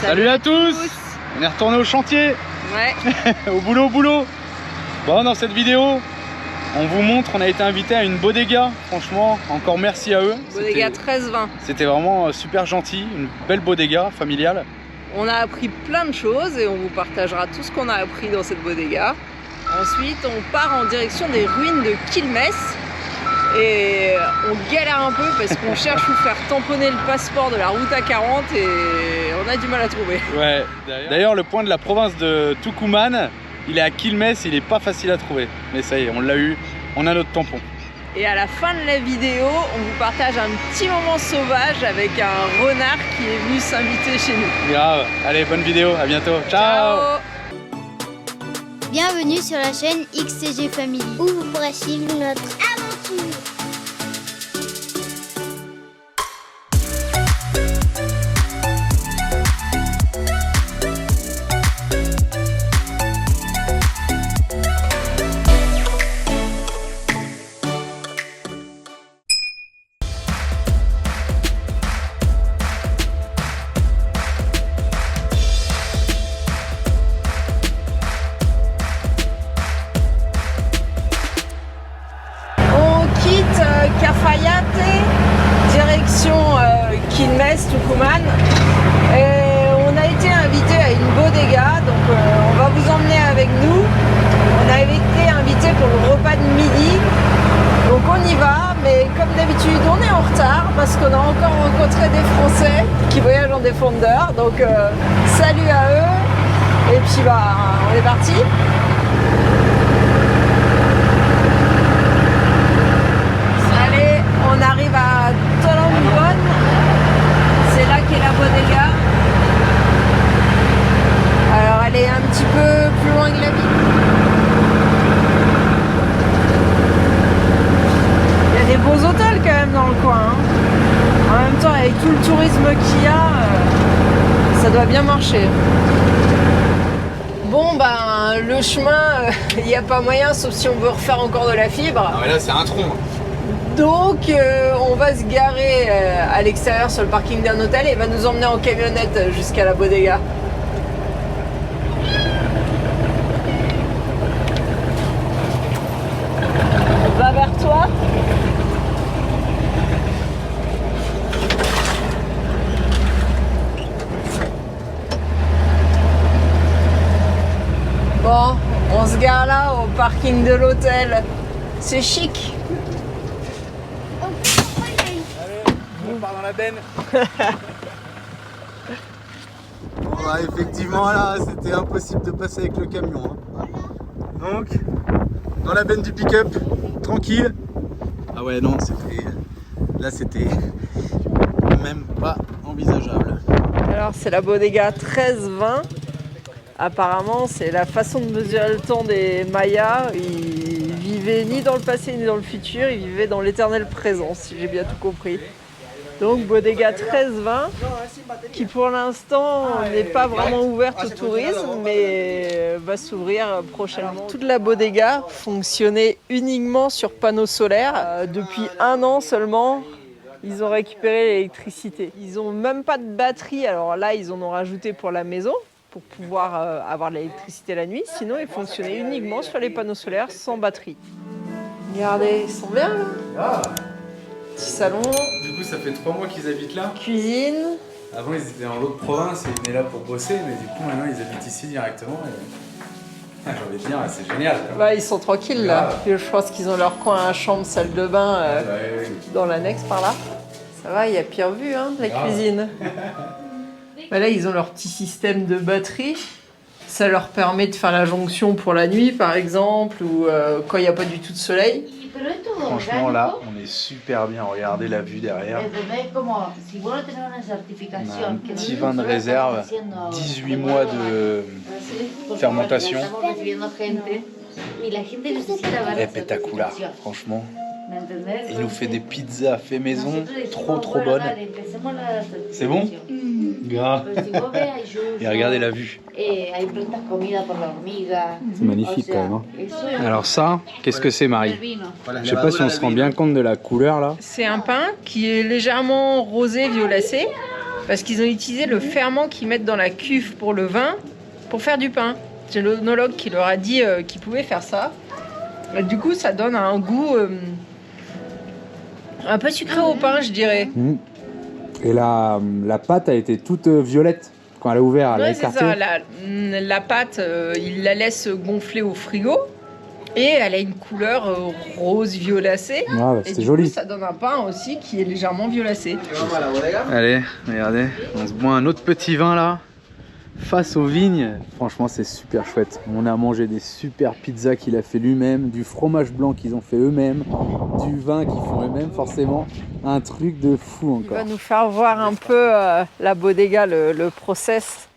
Salut à tous. On est retourné au chantier. Ouais. Au boulot. Bon, dans cette vidéo, on vous montre, on a été invité à une bodega. Franchement, encore merci à eux. Bodega 1320. C'était vraiment super gentil, une belle bodega familiale. On a appris plein de choses et on vous partagera tout ce qu'on a appris dans cette bodega. Ensuite, on part en direction des ruines de Quilmes. Et on galère un peu parce qu'on cherche où faire tamponner le passeport de la route A40 et on a du mal à trouver. Ouais, d'ailleurs le point de la province de Tucumán, il est à Quilmes, il est pas facile à trouver. Mais ça y est, on l'a eu, on a notre tampon. Et à la fin de la vidéo, on vous partage un petit moment sauvage avec un renard qui est venu s'inviter chez nous. Grave, allez, bonne vidéo, à bientôt, ciao. Bienvenue sur la chaîne XCG Family, où vous pourrez suivre notre aventure. Cafayate, direction Quilmes, Tucumán. Et on a été invité à une bodega, donc on va vous emmener avec nous. On a été invité pour le repas de midi, donc on y va, mais comme d'habitude on est en retard parce qu'on a encore rencontré des Français qui voyagent en Defender, donc salut à eux, et puis bah on est parti. On arrive à Tolonguón, c'est là qu'est la bodega. Alors elle est un petit peu plus loin que la ville. Il y a des beaux hôtels quand même dans le coin. Hein. En même temps, avec tout le tourisme qu'il y a, ça doit bien marcher. Bon ben le chemin, il n'y a pas moyen sauf si on veut refaire encore de la fibre. Ah mais là c'est un tronc. Donc on va se garer à l'extérieur sur le parking d'un hôtel et va nous emmener en camionnette jusqu'à la bodega. Va vers toi. Bon, on se gare là au parking de l'hôtel. C'est chic. On part dans la benne. Bon, effectivement là c'était impossible de passer avec le camion. Hein. Donc dans la benne du pick-up, tranquille. Ah ouais non, c'était même pas envisageable. Alors c'est la bodega 1320. Apparemment c'est la façon de mesurer le temps des Mayas. Ils vivaient ni dans le passé ni dans le futur, ils vivaient dans l'éternel présent si j'ai bien tout compris. Donc bodega 1320 qui pour l'instant n'est pas vraiment ouverte au tourisme mais va s'ouvrir prochainement. Toute la bodega fonctionnait uniquement sur panneaux solaires. Depuis 1 an seulement, ils ont récupéré l'électricité. Ils n'ont même pas de batterie, alors là ils en ont rajouté pour la maison pour pouvoir avoir de l'électricité la nuit. Sinon ils fonctionnaient uniquement sur les panneaux solaires sans batterie. Regardez, ils sont bien là. Petit salon. Du coup ça fait 3 mois qu'ils habitent là. Cuisine. Avant ils étaient dans l'autre province et ils venaient là pour bosser, mais du coup maintenant ils habitent ici directement. Et... j'ai envie de dire, c'est génial. Bah, ils sont tranquilles là. Je pense qu'ils ont leur coin à chambre, salle de bain dans l'annexe par là. Ça va, il y a pire vue hein, la cuisine. Bah, là ils ont leur petit système de batterie. Ça leur permet de faire la jonction pour la nuit par exemple ou quand il n'y a pas du tout de soleil. Franchement là, on est super bien, regardez la vue derrière. On a un petit vin de réserve, 18 mois de fermentation. Et pétacula, franchement. Il nous fait des pizzas fait maison, trop bonnes. C'est bon? Grave. Et regardez la vue. C'est magnifique quand même. Hein. Alors ça, qu'est-ce que c'est Marie? Je sais pas si on se rend bien compte de la couleur là. C'est un pain qui est légèrement rosé violacé Parce qu'ils ont utilisé le ferment qu'ils mettent dans la cuve pour le vin pour faire du pain. C'est l'œnologue qui leur a dit qu'ils pouvaient faire ça. Et du coup, ça donne un goût un peu sucré au pain, je dirais. Et la pâte a été toute violette quand elle a ouvert, elle a Ouais, c'est écarté. ça. La pâte, il la laisse gonfler au frigo. Et elle a une couleur rose violacée. Ah, bah, et c'était du joli. coup, ça donne un pain aussi qui est légèrement violacé. Allez, regardez, on se boit un autre petit vin là, face aux vignes. Franchement, c'est super chouette. On a mangé des super pizzas qu'il a fait lui-même, du fromage blanc qu'ils ont fait eux-mêmes, du vin qu'ils font eux-mêmes, forcément. Un truc de fou Il va encore. nous faire voir un peu la bodega, le process.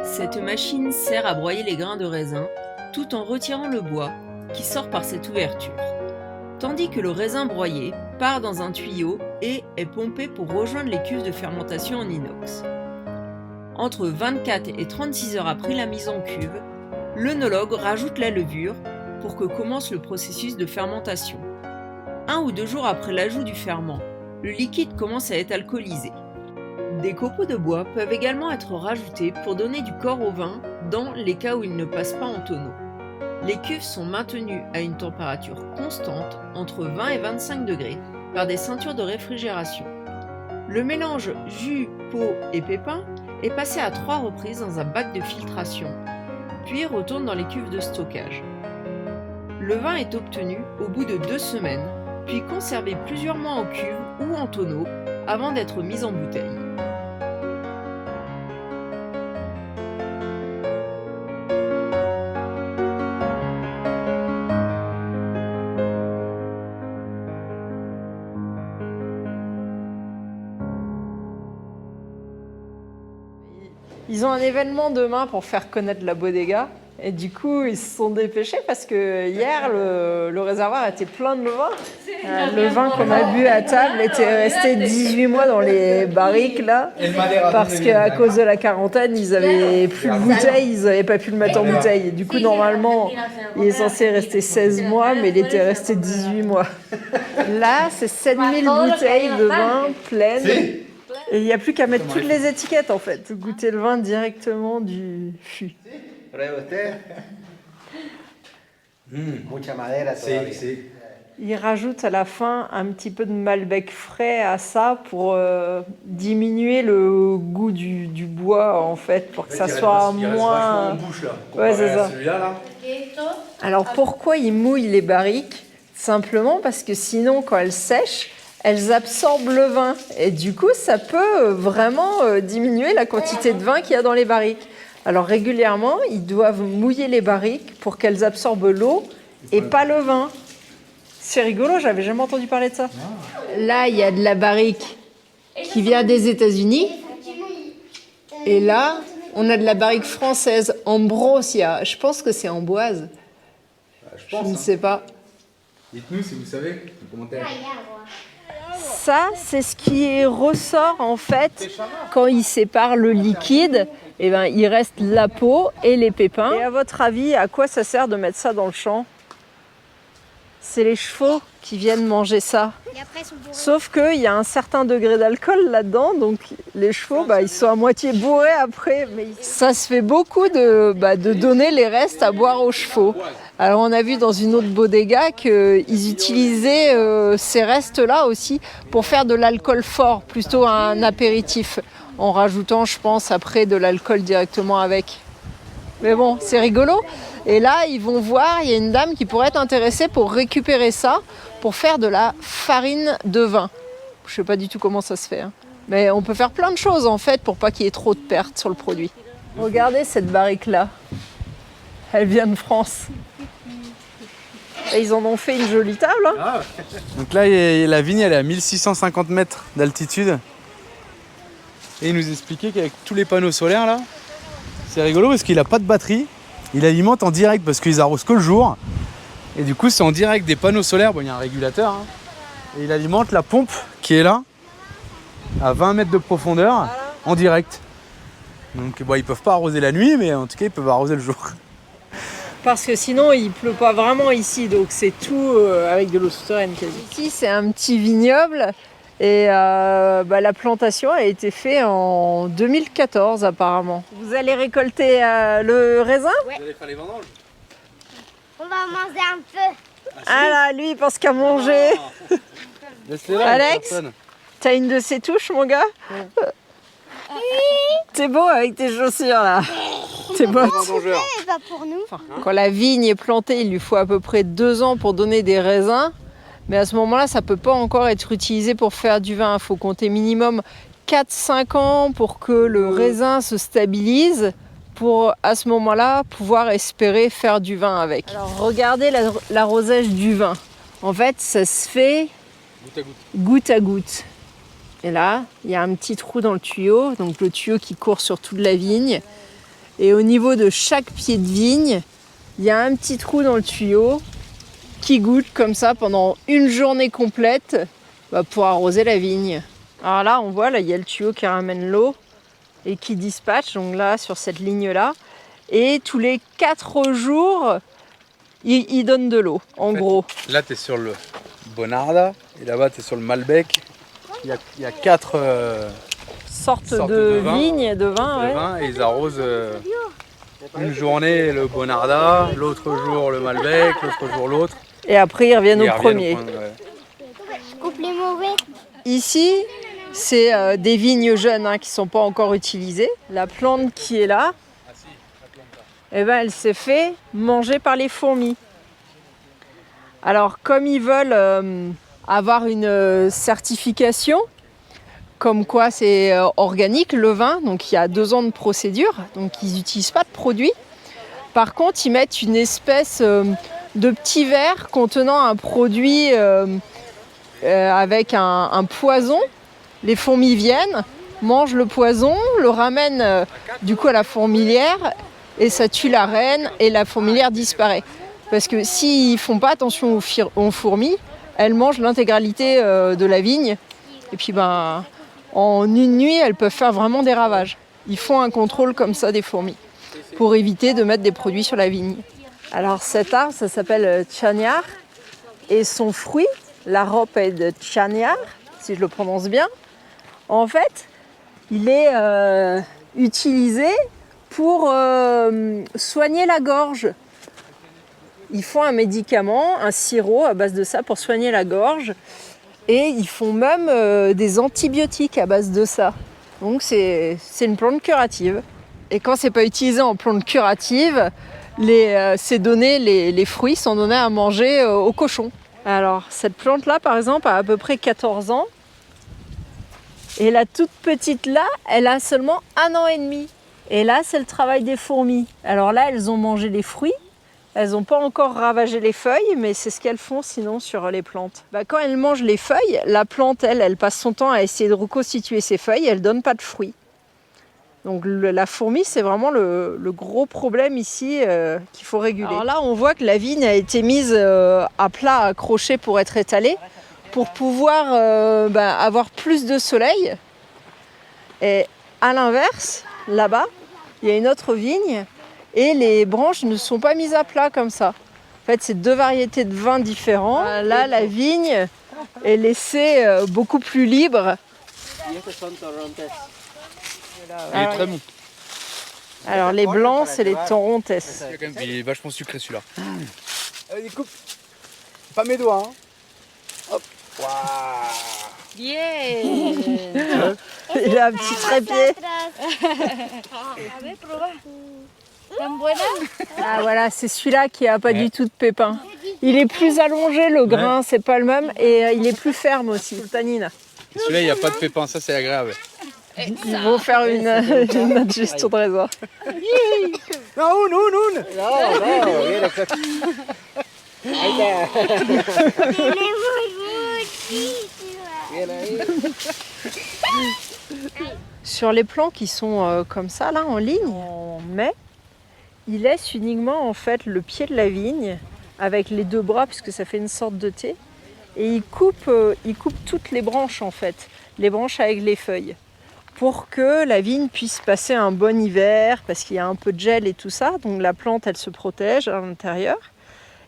Cette machine sert à broyer les grains de raisin tout en retirant le bois qui sort par cette ouverture. Tandis que le raisin broyé part dans un tuyau et est pompé pour rejoindre les cuves de fermentation en inox. Entre 24 et 36 heures après la mise en cuve, l'œnologue rajoute la levure pour que commence le processus de fermentation. 1 ou 2 jours après l'ajout du ferment, le liquide commence à être alcoolisé. Des copeaux de bois peuvent également être rajoutés pour donner du corps au vin dans les cas où il ne passe pas en tonneau. Les cuves sont maintenues à une température constante entre 20 et 25 degrés par des ceintures de réfrigération. Le mélange jus, peau et pépins est passé à 3 reprises dans un bac de filtration, puis retourne dans les cuves de stockage. Le vin est obtenu au bout de 2 semaines, puis conservé plusieurs mois en cuve ou en tonneau avant d'être mis en bouteille. Ils ont un événement demain pour faire connaître la bodega. Et du coup, ils se sont dépêchés parce que hier, le réservoir était plein de vin. Le vin qu'on a bu à table était resté 18 mois dans les barriques là. Parce qu'à cause de la quarantaine, ils avaient plus de bouteilles, ils n'avaient pas pu le mettre en bouteille. Et du coup, normalement, il est censé rester 16 mois, mais il était resté 18 mois. Là, c'est 7000 bouteilles de vin pleines. Et il n'y a plus qu'à mettre toutes les étiquettes en fait. Goûter le vin directement du fût. Mucha madera todavía. Ils rajoutent à la fin un petit peu de Malbec frais à ça pour diminuer le goût du bois en fait, pour que ça soit moins... Ouais, c'est ça. Alors pourquoi ils mouillent les barriques? Simplement parce que sinon quand elles sèchent, elles absorbent le vin. Et du coup, ça peut vraiment diminuer la quantité de vin qu'il y a dans les barriques. Alors régulièrement, ils doivent mouiller les barriques pour qu'elles absorbent l'eau et pas le vin. C'est rigolo, j'avais jamais entendu parler de ça. Là, il y a de la barrique qui vient des États-Unis. Et là, on a de la barrique française, Ambrosia. Je pense que c'est Amboise. Je ne sais pas. Dites-nous si vous savez, en commentaire. Ça, c'est ce qui ressort en fait quand ils séparent le liquide. Eh ben, il reste la peau et les pépins. Et à votre avis, à quoi ça sert de mettre ça dans le champ? C'est les chevaux qui viennent manger ça. Sauf qu'il y a un certain degré d'alcool là-dedans, donc les chevaux, ils sont à moitié bourrés après. Mais ça se fait beaucoup de donner les restes à boire aux chevaux. Alors on a vu dans une autre bodega qu'ils utilisaient ces restes-là aussi pour faire de l'alcool fort, plutôt un apéritif, en rajoutant, je pense, après de l'alcool directement avec. Mais bon, c'est rigolo. Et là, ils vont voir, il y a une dame qui pourrait être intéressée pour récupérer ça, pour faire de la farine de vin. Je ne sais pas du tout comment ça se fait. Hein. Mais on peut faire plein de choses en fait pour pas qu'il y ait trop de pertes sur le produit. Regardez cette barrique-là. Elle vient de France. Et ils en ont fait une jolie table. Hein. Donc là, la vigne, elle est à 1650 mètres d'altitude. Et il nous expliquait qu'avec tous les panneaux solaires là, c'est rigolo parce qu'il n'a pas de batterie. Il alimente en direct parce qu'ils arrosent que le jour. Et du coup, c'est en direct des panneaux solaires. Bon, il y a un régulateur. Hein. Et il alimente la pompe qui est là, à 20 mètres de profondeur, en direct. Donc bon, ils peuvent pas arroser la nuit, mais en tout cas, ils peuvent arroser le jour. Parce que sinon, il pleut pas vraiment ici. Donc c'est tout avec de l'eau souterraine quasi. Ici, c'est un petit vignoble. Et la plantation a été faite en 2014 apparemment. Vous allez récolter le raisin? Vous allez faire les vendanges? On va manger un peu. Ah là, lui il pense qu'à manger. Laisse-les là, Alex, personne. t'as une de ces touches mon gars? T'es beau avec tes chaussures là. T'es beau. C'est pas pour nous. Quand la vigne est plantée, il lui faut à peu près 2 ans pour donner des raisins. Mais à ce moment-là, ça ne peut pas encore être utilisé pour faire du vin. Il faut compter minimum 4-5 ans pour que le raisin se stabilise, pour à ce moment-là pouvoir espérer faire du vin avec. Alors regardez l'arrosage du vin. En fait, ça se fait goutte à goutte. Et là, il y a un petit trou dans le tuyau, donc le tuyau qui court sur toute la vigne. Et au niveau de chaque pied de vigne, il y a un petit trou dans le tuyau qui goûte comme ça pendant une journée complète pour arroser la vigne. Alors là, on voit, là, il y a le tuyau qui ramène l'eau et qui dispatche, donc là, sur cette ligne-là. Et tous les 4 jours, il donne de l'eau, en gros. Là, tu es sur le Bonarda et là-bas, tu es sur le Malbec. Il y a 4 sortes de vignes, de vin, ouais. vin, et ils arrosent une journée le Bonarda, l'autre jour le Malbec, l'autre jour l'autre. Et après, ils reviennent au premier. Je coupe les mauvais. Ici, c'est des vignes jeunes qui ne sont pas encore utilisées. La plante qui est là, elle s'est fait manger par les fourmis. Alors, comme ils veulent avoir une certification, comme quoi c'est organique le vin, donc il y a 2 ans de procédure, donc ils n'utilisent pas de produits. Par contre, ils mettent une espèce de petit verre contenant un produit avec un poison. Les fourmis viennent, mangent le poison, le ramènent du coup à la fourmilière et ça tue la reine et la fourmilière disparaît. Parce que s'ils font pas attention aux fourmis, elles mangent l'intégralité de la vigne et puis en une nuit, elles peuvent faire vraiment des ravages. Ils font un contrôle comme ça des fourmis pour éviter de mettre des produits sur la vigne. Alors cet arbre, ça s'appelle Chañar et son fruit, la rhope de Chañar, si je le prononce bien, en fait, il est utilisé pour soigner la gorge. Ils font un médicament, un sirop à base de ça pour soigner la gorge. Et ils font même des antibiotiques à base de ça. Donc c'est une plante curative. Et quand c'est pas utilisé en plante curative, les fruits sont donnés à manger aux cochons. Alors cette plante-là, par exemple, a à peu près 14 ans. Et la toute petite là, elle a seulement 1 an et demi. Et là, c'est le travail des fourmis. Alors là, elles ont mangé les fruits. Elles n'ont pas encore ravagé les feuilles, mais c'est ce qu'elles font sinon sur les plantes. Quand elles mangent les feuilles, la plante, elle passe son temps à essayer de reconstituer ses feuilles, elle ne donne pas de fruits. Donc la fourmi, c'est vraiment le gros problème ici qu'il faut réguler. Alors là, on voit que la vigne a été mise à plat, accrochée pour être étalée, pour pouvoir avoir plus de soleil. Et à l'inverse, là-bas, il y a une autre vigne, et les branches ne sont pas mises à plat comme ça. En fait, c'est 2 variétés de vins différents. Là, la vigne est laissée beaucoup plus libre. Il est très bon. Alors, les blancs, c'est les Torontes. Il est vachement sucré celui-là. Allez, coupe. Pas mes doigts. Hop. Waouh. Bien. Il a un petit trépied. Ah voilà, c'est celui-là qui a pas du tout de pépins. Il est plus allongé, le grain, c'est pas le même, et il est plus ferme aussi, le tannin. Celui-là, il n'y a pas de pépins, ça c'est agréable. Ils vont faire une autre gestion de raisin. No, no, no. No, no. Sur les plants qui sont comme ça, là, en ligne, en mai, il laisse uniquement en fait le pied de la vigne avec les deux bras, puisque ça fait une sorte de T. Et il coupe toutes les branches en fait, les branches avec les feuilles, pour que la vigne puisse passer un bon hiver, parce qu'il y a un peu de gel et tout ça, donc la plante elle se protège à l'intérieur.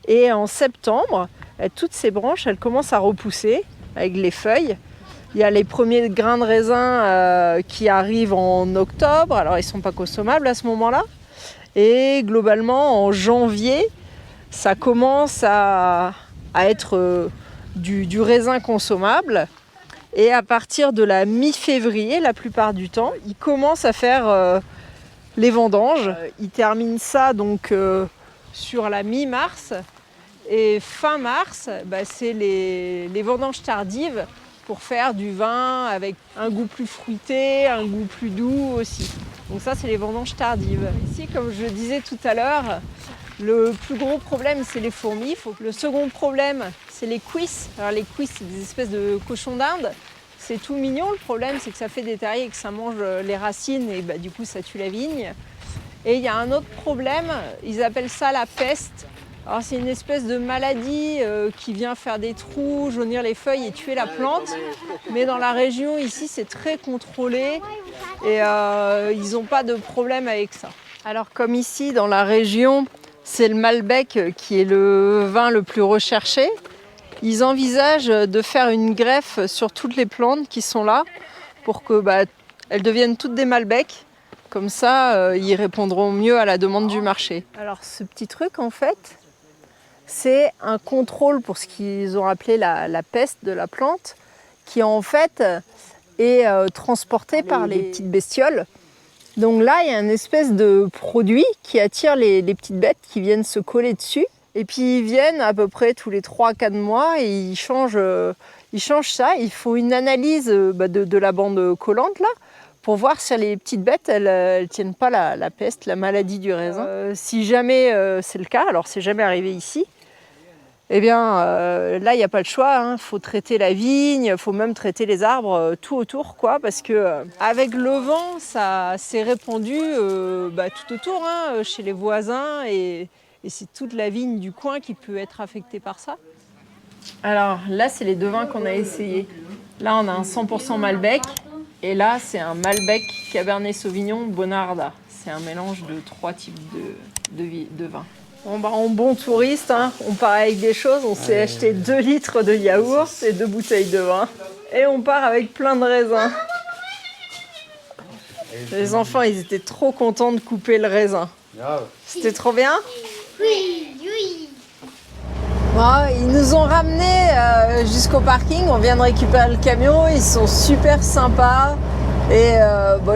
Et en septembre, toutes ces branches elles commencent à repousser avec les feuilles. Il y a les premiers grains de raisin qui arrivent en octobre, alors ils ne sont pas consommables à ce moment-là. Et globalement en janvier, ça commence à être du raisin consommable. Et à partir de la mi-février, la plupart du temps, ils commencent à faire les vendanges. Ils terminent ça donc sur la mi-mars. Et fin mars, c'est les vendanges tardives pour faire du vin avec un goût plus fruité, un goût plus doux aussi. Donc ça, c'est les vendanges tardives. Ici, comme je le disais tout à l'heure, le plus gros problème, c'est les fourmis. Le second problème, c'est les cuisses. Alors les cuisses, c'est des espèces de cochons d'Inde. C'est tout mignon. Le problème, c'est que ça fait des terriers et que ça mange les racines et du coup, ça tue la vigne. Et il y a un autre problème, ils appellent ça la peste. Alors c'est une espèce de maladie qui vient faire des trous, jaunir les feuilles et tuer la plante. Mais dans la région ici, c'est très contrôlé et ils n'ont pas de problème avec ça. Alors comme ici, dans la région, c'est le Malbec qui est le vin le plus recherché. Ils envisagent de faire une greffe sur toutes les plantes qui sont là pour que elles deviennent toutes des Malbec. Comme ça, ils répondront mieux à la demande du marché. Alors ce petit truc en fait, c'est un contrôle pour ce qu'ils ont appelé la peste de la plante, qui en fait est transportée par les petites bestioles. Donc là, il y a une espèce de produit qui attire les petites bêtes qui viennent se coller dessus. Et puis ils viennent à peu près tous les 3-4 mois et ils changent ça. Ils font une analyse de la bande collante là, pour voir si les petites bêtes, elles tiennent pas la peste, la maladie du raisin. Si jamais c'est le cas, alors c'est jamais arrivé ici, eh bien là, il n'y a pas le choix. Faut traiter la vigne, il faut même traiter les arbres tout autour, quoi, parce que avec le vent, ça s'est répandu tout autour, chez les voisins, et c'est toute la vigne du coin qui peut être affectée par ça. Alors là, c'est les deux vins qu'on a essayés. Là, on a un 100% Malbec. Et là, c'est un Malbec Cabernet Sauvignon Bonarda. C'est un mélange de 3 types de vins. En bon touriste, on part avec des choses. On s'est acheté 2 litres de yaourt et 2 bouteilles de vin. Et on part avec plein de raisins. Les enfants, ils étaient trop contents de couper le raisin. C'était trop bien ? Oui, oui. Bon, ils nous ont ramenés jusqu'au parking, on vient de récupérer le camion, ils sont super sympas et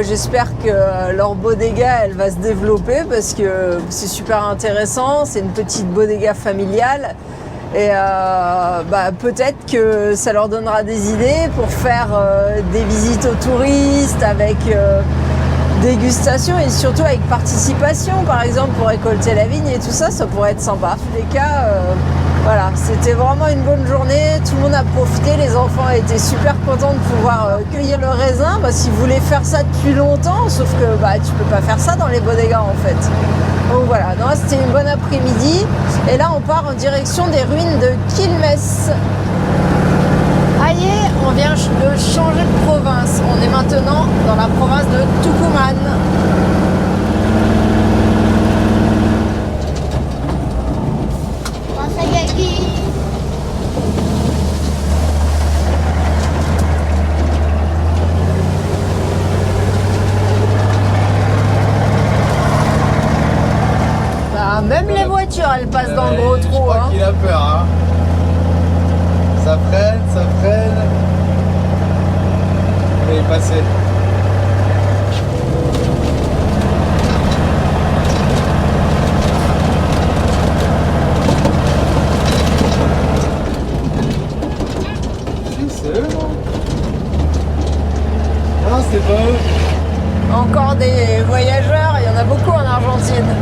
j'espère que leur bodega elle va se développer parce que c'est super intéressant, c'est une petite bodega familiale et peut-être que ça leur donnera des idées pour faire des visites aux touristes avec dégustation et surtout avec participation, par exemple pour récolter la vigne et tout ça, ça pourrait être sympa. En tous les cas, voilà, c'était vraiment une bonne journée, tout le monde a profité, les enfants étaient super contents de pouvoir cueillir le raisin, parce qu'ils voulaient faire ça depuis longtemps, sauf que tu peux pas faire ça dans les bodegas en fait. Donc voilà, c'était une bonne après-midi, et là on part en direction des ruines de Quilmes. Aïe, on vient de changer de province, on est maintenant dans la province de Tucumán. Même les voitures, elles passent dans le gros trou. Je crois qu'il a peur. Ça freine. Il est passé. C'est eux, non? Non, c'est pas eux. Encore des voyageurs, il y en a beaucoup en Argentine.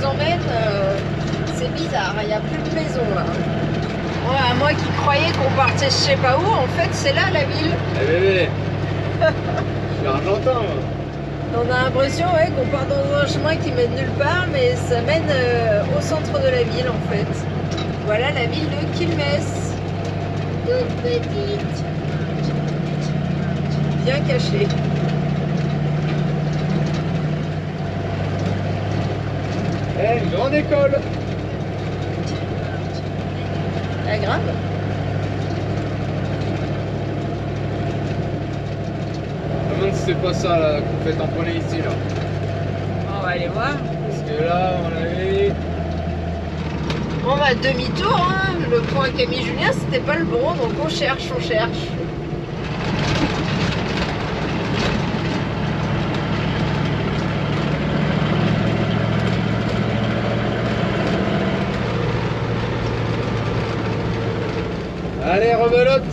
emmène, c'est bizarre, il n'y a plus de maison là. Ouais, moi qui croyais qu'on partait je sais pas où, en fait c'est là la ville. Eh bébé, je suis argentin moi. On a l'impression ouais, qu'on part dans un chemin qui mène nulle part, mais ça mène au centre de la ville en fait. Voilà la ville de Quilmes. Toute petite. Bien cachée. Eh, une grande école. Ah grave. Je me demande si c'est pas ça là qu'on fait tamponner ici là. On va aller voir. Parce que là, on avait... On va demi-tour, hein. Le point Camille Julien c'était pas le bon, donc on cherche, on cherche. Allez, rebelote.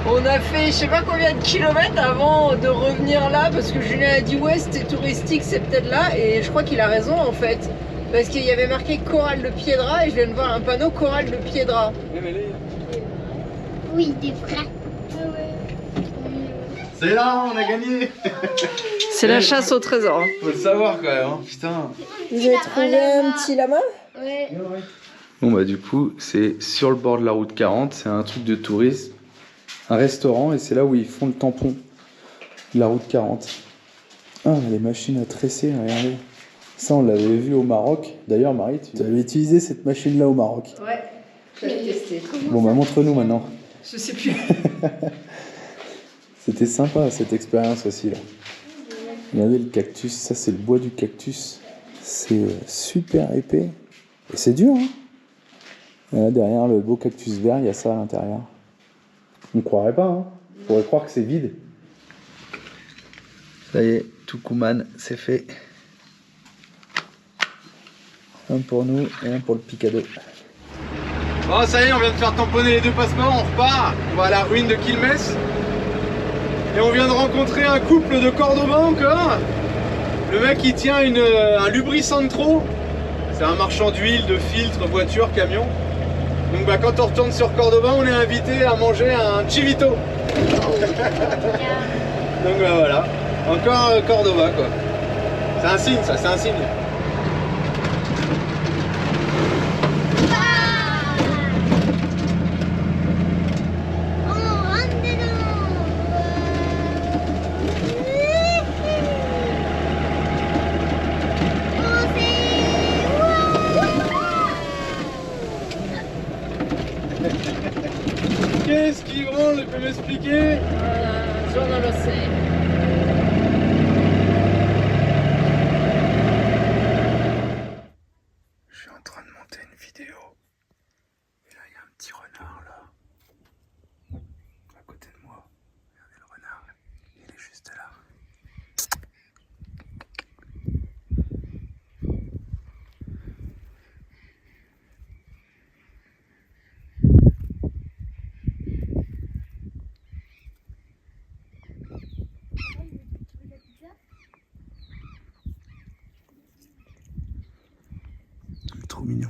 On a fait je sais pas combien de kilomètres avant de revenir là parce que Julien a dit ouais c'était touristique, c'est peut-être là et je crois qu'il a raison en fait parce qu'il y avait marqué Corral de Piedra et je viens de voir un panneau Corral de Piedra. Oui, des vrais. C'est là, on a gagné. C'est la chasse au trésor. Faut le savoir quand même, hein. Putain. Vous avez trouvé un petit lama? Ouais. Bon bah du coup, c'est sur le bord de la route 40, c'est un truc de tourisme, un restaurant et c'est là où ils font le tampon de la route 40. Ah, les machines à tresser, regardez. Ça, on l'avait vu au Maroc. D'ailleurs, Marie, tu avais utilisé cette machine-là au Maroc. Ouais, j'avais testé. Bon bah montre-nous maintenant. Je sais plus. C'était sympa cette expérience aussi là. Regardez le cactus, ça c'est le bois du cactus. C'est super épais. Et c'est dur hein. Et là derrière le beau cactus vert, il y a ça à l'intérieur. On croirait pas hein. On pourrait croire que c'est vide. Ça y est, Tucumán, c'est fait. Un pour nous et un pour le picado. Bon ça y est, on vient de faire tamponner les deux passeports, on repart. On va à la ruine de Quilmes. Et on vient de rencontrer un couple de Cordoba encore. Le mec il tient un Lubricentro. C'est un marchand d'huile, de filtres, voitures, camions. Donc bah, quand on retourne sur Cordoba, on est invité à manger un chivito. Donc bah, voilà, encore Cordoba quoi. C'est un signe ça, c'est un signe. Qu'est-ce qui gronde, tu peux m'expliquer? Je non le sais. Je suis en train de monter une vidéo. Et là, il y a un petit renard là. À côté de moi. Regardez le renard. Il est juste là. Trop mignon.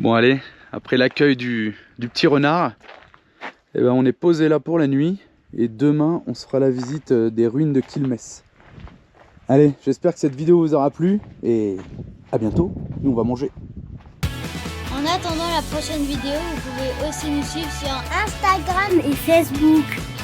Bon allez, après l'accueil du petit renard, eh ben, on est posé là pour la nuit. Et demain, on se fera la visite des ruines de Quilmes. Allez, j'espère que cette vidéo vous aura plu. Et à bientôt, nous on va manger. En attendant la prochaine vidéo, vous pouvez aussi nous suivre sur Instagram et Facebook.